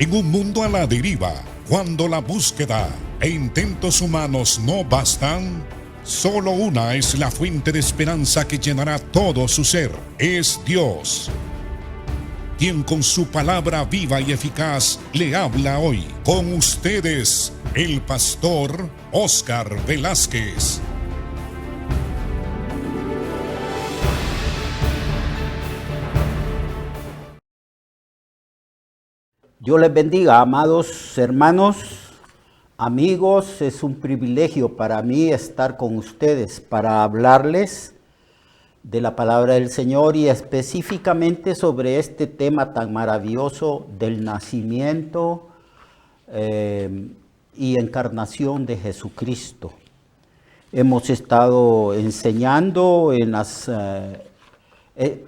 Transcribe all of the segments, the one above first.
En un mundo a la deriva, cuando la búsqueda e intentos humanos no bastan, solo una es la fuente de esperanza que llenará todo su ser. Es Dios, quien con su palabra viva y eficaz le habla hoy. Con ustedes, el pastor Óscar Velázquez. Dios les bendiga, amados hermanos, amigos. Es un privilegio para mí estar con ustedes para hablarles de la palabra del Señor y específicamente sobre este tema tan maravilloso del nacimiento y encarnación de Jesucristo. Hemos estado enseñando en las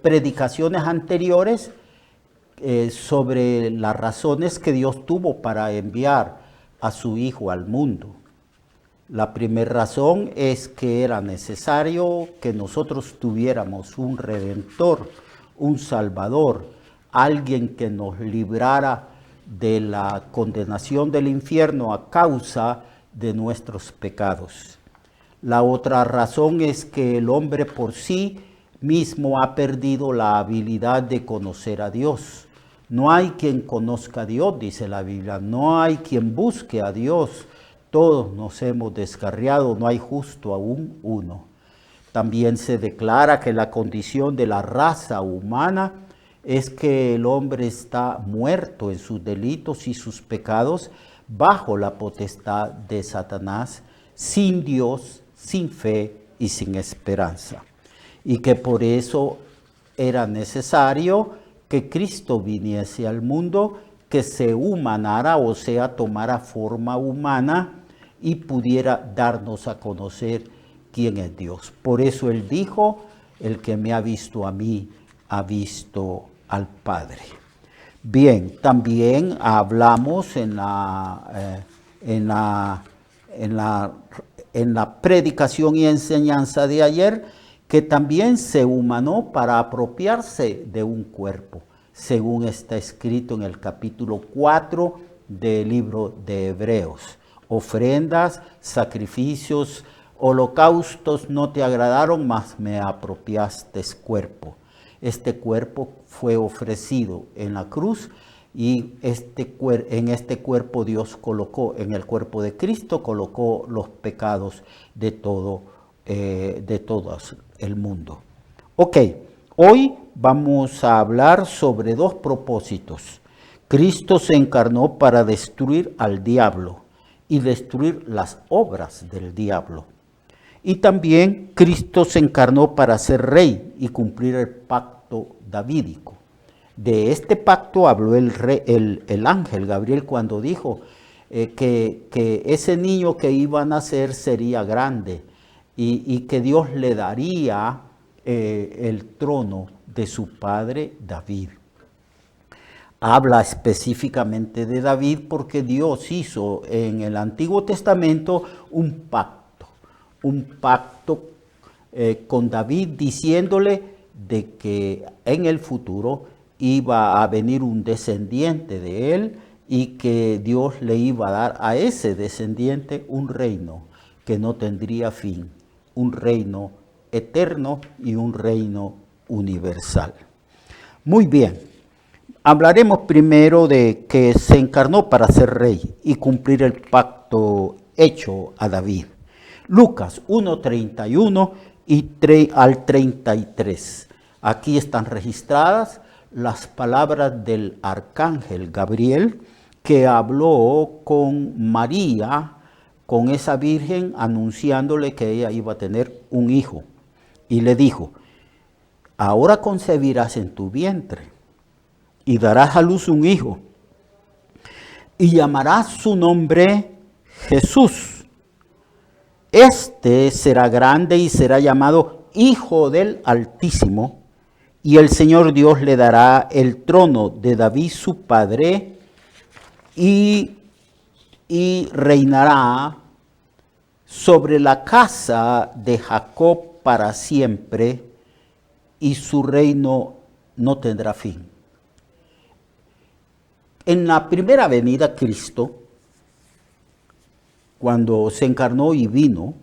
predicaciones anteriores sobre las razones que Dios tuvo para enviar a su Hijo al mundo. La primera razón es que era necesario que nosotros tuviéramos un Redentor, un Salvador, alguien que nos librara de la condenación del infierno a causa de nuestros pecados. La otra razón es que el hombre por sí mismo ha perdido la habilidad de conocer a Dios. No hay quien conozca a Dios, dice la Biblia. No hay quien busque a Dios. Todos nos hemos descarriado, no hay justo aún uno. También se declara que la condición de la raza humana es que el hombre está muerto en sus delitos y sus pecados bajo la potestad de Satanás, sin Dios, sin fe y sin esperanza. Y que por eso era necesario que Cristo viniese al mundo, que se humanara, o sea, tomara forma humana y pudiera darnos a conocer quién es Dios. Por eso Él dijo, el que me ha visto a mí, ha visto al Padre. Bien, también hablamos en la predicación y enseñanza de ayer, que también se humanó para apropiarse de un cuerpo, según está escrito en el capítulo 4 del libro de Hebreos. Ofrendas, sacrificios, holocaustos no te agradaron, mas me apropiaste cuerpo. Este cuerpo fue ofrecido en la cruz y en este cuerpo Dios colocó, en el cuerpo de Cristo, colocó los pecados de todo el mundo. Ok, hoy vamos a hablar sobre dos propósitos. Cristo se encarnó para destruir al diablo y destruir las obras del diablo. Y también Cristo se encarnó para ser rey y cumplir el pacto davídico. De este pacto habló el ángel Gabriel cuando dijo que ese niño que iba a nacer sería grande y que Dios le daría el trono de su padre David. Habla específicamente de David porque Dios hizo en el Antiguo Testamento un pacto con David, diciéndole de que en el futuro iba a venir un descendiente de él y que Dios le iba a dar a ese descendiente un reino que no tendría fin, un reino eterno y un reino universal. Muy bien, hablaremos primero de que se encarnó para ser rey y cumplir el pacto hecho a David. Lucas 1:31 al 33. Aquí están registradas las palabras del arcángel Gabriel que habló con María, con esa virgen, anunciándole que ella iba a tener un hijo. Y le dijo, ahora concebirás en tu vientre y darás a luz un hijo y llamarás su nombre Jesús. Este será grande y será llamado Hijo del Altísimo, y el Señor Dios le dará el trono de David su padre y reinará sobre la casa de Jacob para siempre, y su reino no tendrá fin. En la primera venida Cristo, cuando se encarnó y vino,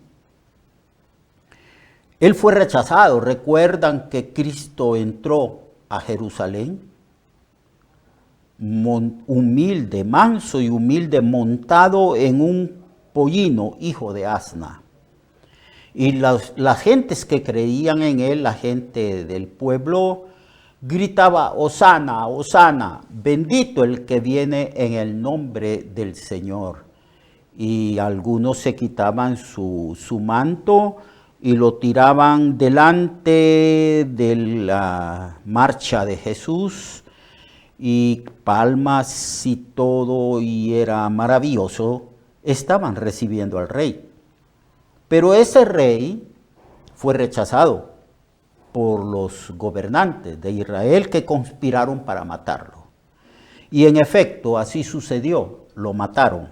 Él fue rechazado. Recuerdan que Cristo entró a Jerusalén, humilde, manso y humilde, montado en un pollino, hijo de asna. Y las gentes que creían en Él, la gente del pueblo, gritaba: Hosana, Hosana, bendito el que viene en el nombre del Señor. Y algunos se quitaban su manto y lo tiraban delante de la marcha de Jesús, y palmas y todo, y era maravilloso. Estaban recibiendo al rey. Pero ese rey fue rechazado por los gobernantes de Israel, que conspiraron para matarlo. Y en efecto, así sucedió, lo mataron.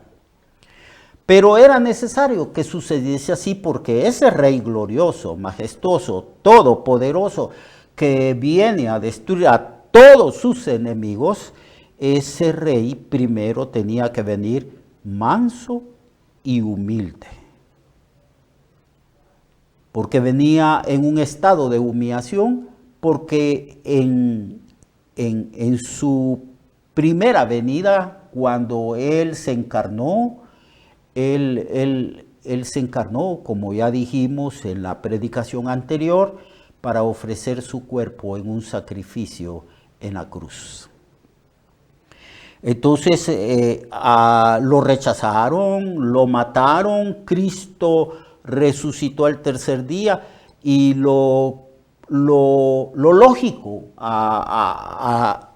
Pero era necesario que sucediese así, porque ese rey glorioso, majestuoso, todopoderoso, que viene a destruir a todos sus enemigos, ese rey primero tenía que venir manso y humilde. Porque venía en un estado de humillación, porque en su primera venida, cuando Él se encarnó, Él se encarnó, como ya dijimos en la predicación anterior, para ofrecer su cuerpo en un sacrificio en la cruz. Entonces lo rechazaron, lo mataron. Cristo resucitó al tercer día, y lo lógico a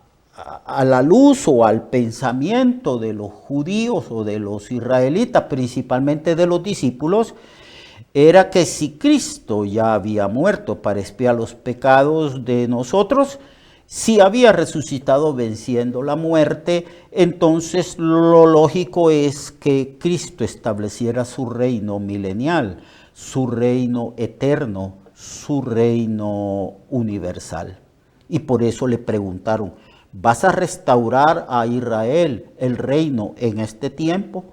la luz o al pensamiento de los judíos o de los israelitas, principalmente de los discípulos, era que si Cristo ya había muerto para expiar los pecados de nosotros, si había resucitado venciendo la muerte, entonces lo lógico es que Cristo estableciera su reino milenial, su reino eterno, su reino universal. Y por eso le preguntaron: ¿vas a restaurar a Israel el reino en este tiempo?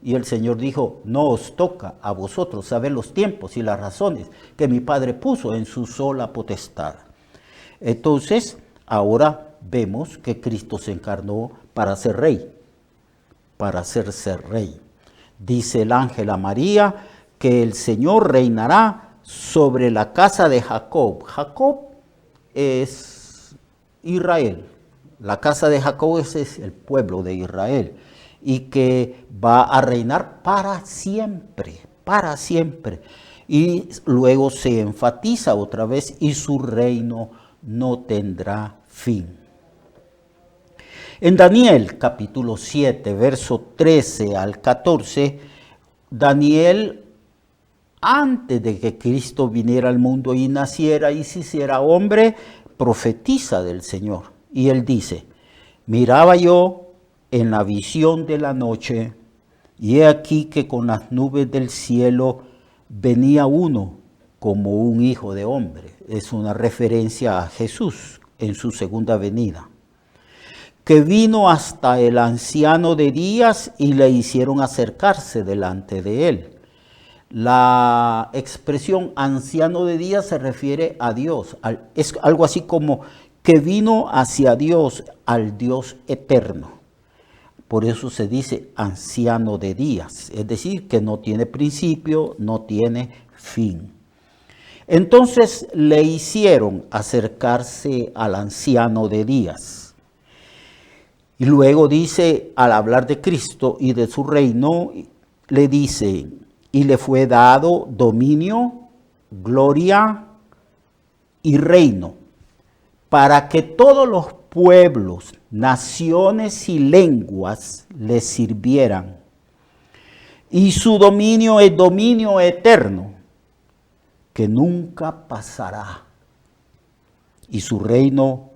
Y el Señor dijo: no os toca a vosotros saber los tiempos y las razones que mi Padre puso en su sola potestad. Entonces, ahora vemos que Cristo se encarnó para ser rey, para ser rey. Dice el ángel a María que el Señor reinará sobre la casa de Jacob. Jacob es Israel. La casa de Jacob es el pueblo de Israel, y que va a reinar para siempre, para siempre. Y luego se enfatiza otra vez: y su reino no tendrá fin. En Daniel capítulo 7, verso 13 al 14, Daniel, antes de que Cristo viniera al mundo y naciera y se hiciera hombre, profetiza del Señor. Y él dice: miraba yo en la visión de la noche, y he aquí que con las nubes del cielo venía uno como un hijo de hombre. Es una referencia a Jesús en su segunda venida, que vino hasta el anciano de días y le hicieron acercarse delante de él. La expresión anciano de días se refiere a Dios. Es algo así como que vino hacia Dios, al Dios eterno. Por eso se dice anciano de días, es decir, que no tiene principio, no tiene fin. Entonces le hicieron acercarse al anciano de días. Y luego dice, al hablar de Cristo y de su reino, le dice: y le fue dado dominio, gloria y reino, para que todos los pueblos, naciones y lenguas le sirvieran. Y su dominio es dominio eterno, que nunca pasará. Y su reino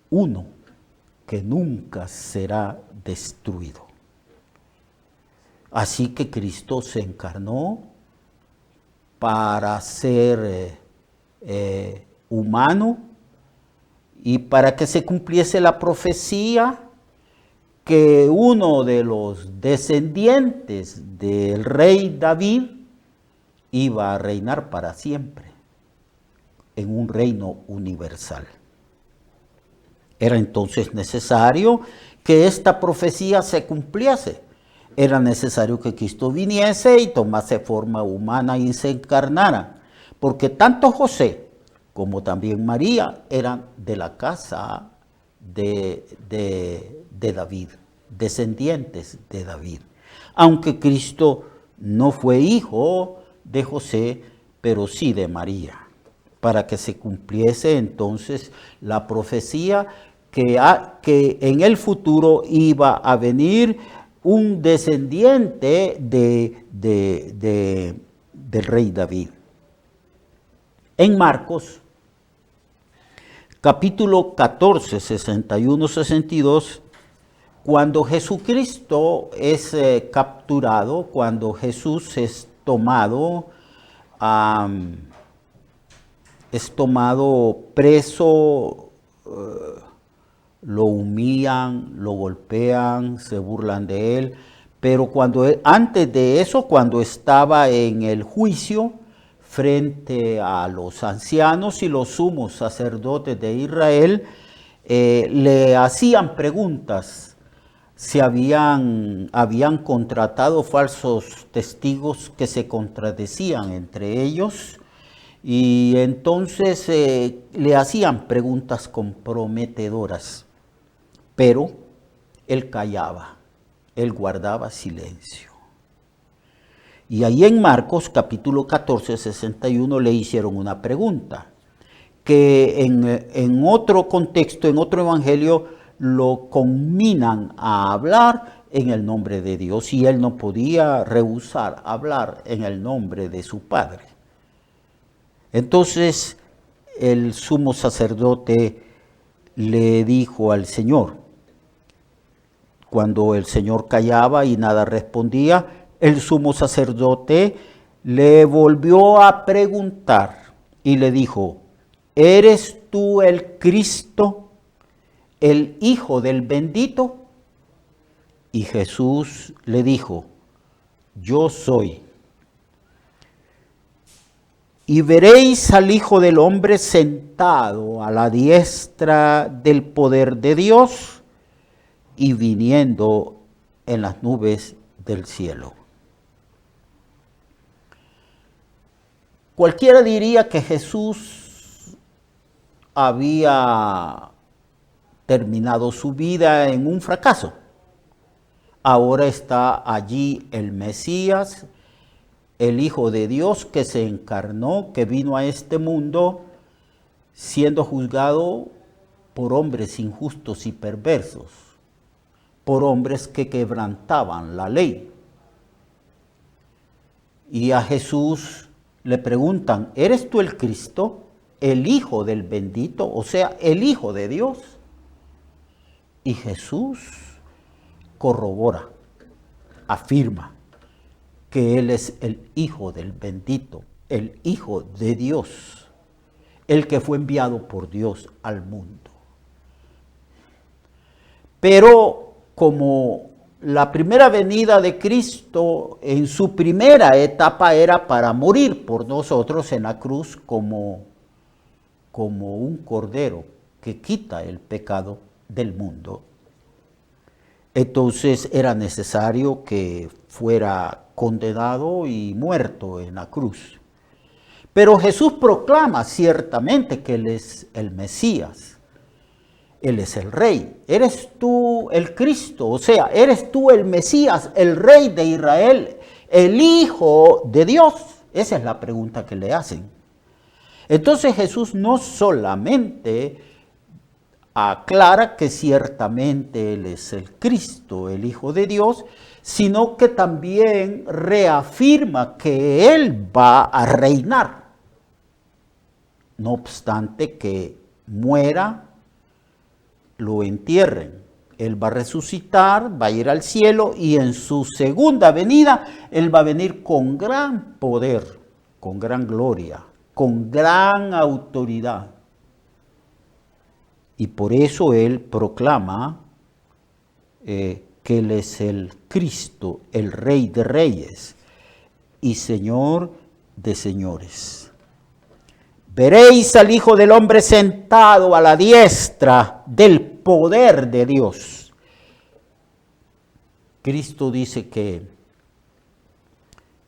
uno, que nunca será destruido. Así que Cristo se encarnó para ser humano, y para que se cumpliese la profecía que uno de los descendientes del rey David iba a reinar para siempre en un reino universal. Era entonces necesario que esta profecía se cumpliese. Era necesario que Cristo viniese y tomase forma humana y se encarnara, porque tanto José como también María eran de la casa de David, descendientes de David. Aunque Cristo no fue hijo de José, pero sí de María, para que se cumpliese entonces la profecía que en el futuro iba a venir un descendiente del rey David. En Marcos, capítulo 14, 61, 62, cuando Jesucristo es capturado, cuando Jesús es tomado preso, lo humillan, lo golpean, se burlan de él, pero antes de eso, cuando estaba en el juicio frente a los ancianos y los sumos sacerdotes de Israel, le hacían preguntas si habían contratado falsos testigos que se contradecían entre ellos, y entonces le hacían preguntas comprometedoras, pero él callaba, él guardaba silencio. Y ahí en Marcos capítulo 14, 61 le hicieron una pregunta, que en otro contexto, en otro evangelio, lo conminan a hablar en el nombre de Dios, y él no podía rehusar hablar en el nombre de su Padre. Entonces el sumo sacerdote le dijo al Señor, cuando el Señor callaba y nada respondía, el sumo sacerdote le volvió a preguntar y le dijo, ¿eres tú el Cristo, el Hijo del bendito? Y Jesús le dijo, yo soy. Y veréis al Hijo del Hombre sentado a la diestra del poder de Dios y viniendo en las nubes del cielo. Cualquiera diría que Jesús había terminado su vida en un fracaso. Ahora está allí el Mesías, el Hijo de Dios que se encarnó, que vino a este mundo siendo juzgado por hombres injustos y perversos, por hombres que quebrantaban la ley. Y a Jesús le preguntan, ¿eres tú el Cristo, el Hijo del bendito, o sea, el Hijo de Dios? Y Jesús corrobora, afirma que Él es el Hijo del bendito, el Hijo de Dios, el que fue enviado por Dios al mundo. Pero como la primera venida de Cristo en su primera etapa era para morir por nosotros en la cruz como un cordero que quita el pecado del mundo, entonces era necesario que fuera condenado y muerto en la cruz. Pero Jesús proclama ciertamente que Él es el Mesías, Él es el Rey. ¿Eres tú el Cristo? O sea, ¿eres tú el Mesías, el Rey de Israel, el Hijo de Dios? Esa es la pregunta que le hacen. Entonces Jesús no solamente aclara que ciertamente Él es el Cristo, el Hijo de Dios, sino que también reafirma que Él va a reinar. No obstante que muera, lo entierren, Él va a resucitar, va a ir al cielo y en su segunda venida Él va a venir con gran poder, con gran gloria, con gran autoridad. Y por eso Él proclama que Él es el Cristo, el Rey de Reyes y Señor de señores. Veréis al Hijo del Hombre sentado a la diestra del poder de Dios. Cristo dice que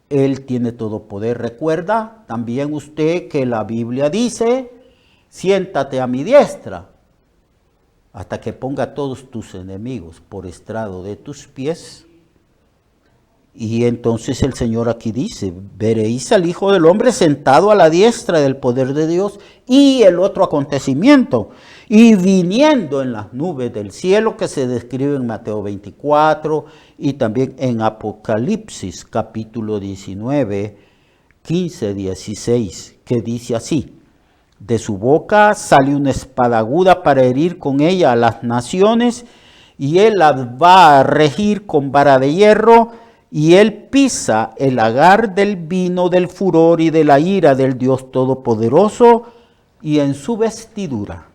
Él tiene todo poder. Recuerda también usted que la Biblia dice, siéntate a mi diestra hasta que ponga a todos tus enemigos por estrado de tus pies. Y entonces el Señor aquí dice, veréis al Hijo del Hombre sentado a la diestra del poder de Dios. Y el otro acontecimiento, y viniendo en las nubes del cielo, que se describe en Mateo 24 y también en Apocalipsis capítulo 19, 15, 16, que dice así: de su boca sale una espada aguda para herir con ella a las naciones, y Él las va a regir con vara de hierro, y Él pisa el lagar del vino del furor y de la ira del Dios Todopoderoso, y en su vestidura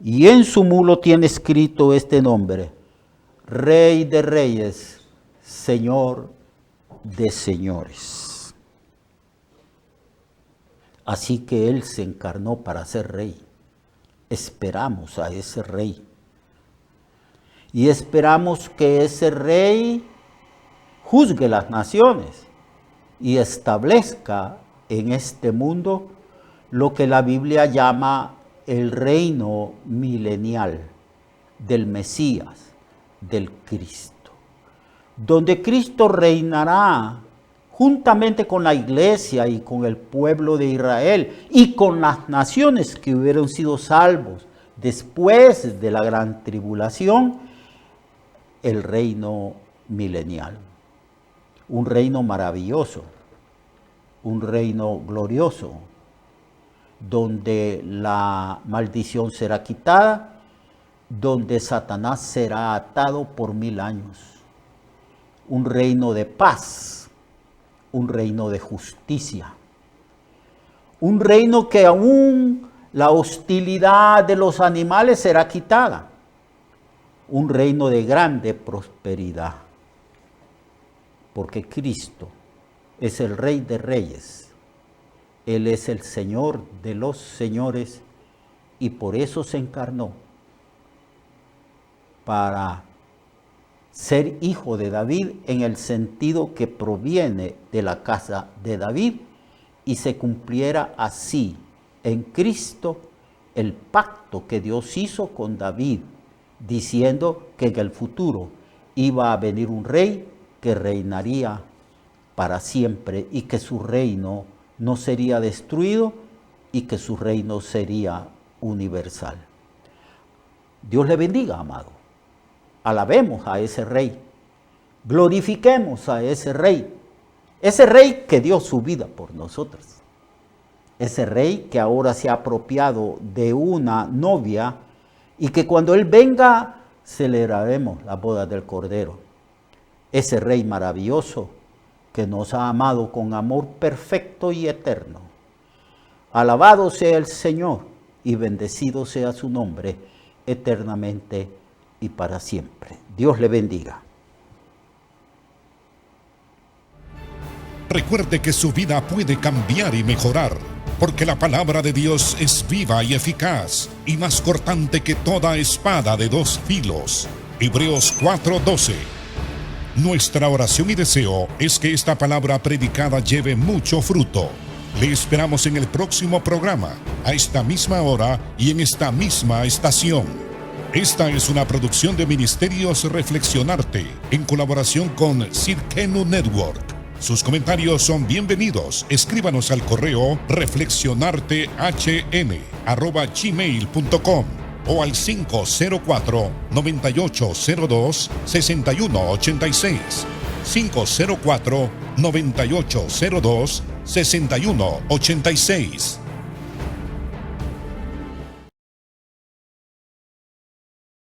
y en su mulo tiene escrito este nombre: Rey de Reyes, Señor de Señores. Así que Él se encarnó para ser rey. Esperamos a ese rey. Y esperamos que ese rey juzgue las naciones y establezca en este mundo lo que la Biblia llama el reino milenial del Mesías, del Cristo, donde Cristo reinará juntamente con la iglesia y con el pueblo de Israel y con las naciones que hubieran sido salvos después de la gran tribulación, el reino milenial. Un reino maravilloso, un reino glorioso, donde la maldición será quitada, donde Satanás será atado por 1000 años. Un reino de paz, un reino de justicia, un reino que aún la hostilidad de los animales será quitada, un reino de grande prosperidad, porque Cristo es el Rey de Reyes. Él es el Señor de los señores y por eso se encarnó, para ser hijo de David en el sentido que proviene de la casa de David, y se cumpliera así en Cristo el pacto que Dios hizo con David, diciendo que en el futuro iba a venir un rey que reinaría para siempre y que su reino no sería destruido y que su reino sería universal. Dios le bendiga, amado. Alabemos a ese rey. Glorifiquemos a ese rey que dio su vida por nosotros. Ese rey que ahora se ha apropiado de una novia y que cuando Él venga celebraremos la boda del Cordero. Ese rey maravilloso que nos ha amado con amor perfecto y eterno. Alabado sea el Señor y bendecido sea su nombre eternamente y para siempre. Dios le bendiga. Recuerde que su vida puede cambiar y mejorar, porque la palabra de Dios es viva y eficaz y más cortante que toda espada de 2 filos. Hebreos 4:12. Nuestra oración y deseo es que esta palabra predicada lleve mucho fruto. Le esperamos en el próximo programa, a esta misma hora y en esta misma estación. Esta es una producción de Ministerios Reflexionarte, en colaboración con Sirkenu Network. Sus comentarios son bienvenidos. Escríbanos al correo reflexionartehn@gmail.com o al 504-9802-6186. 504-9802-6186.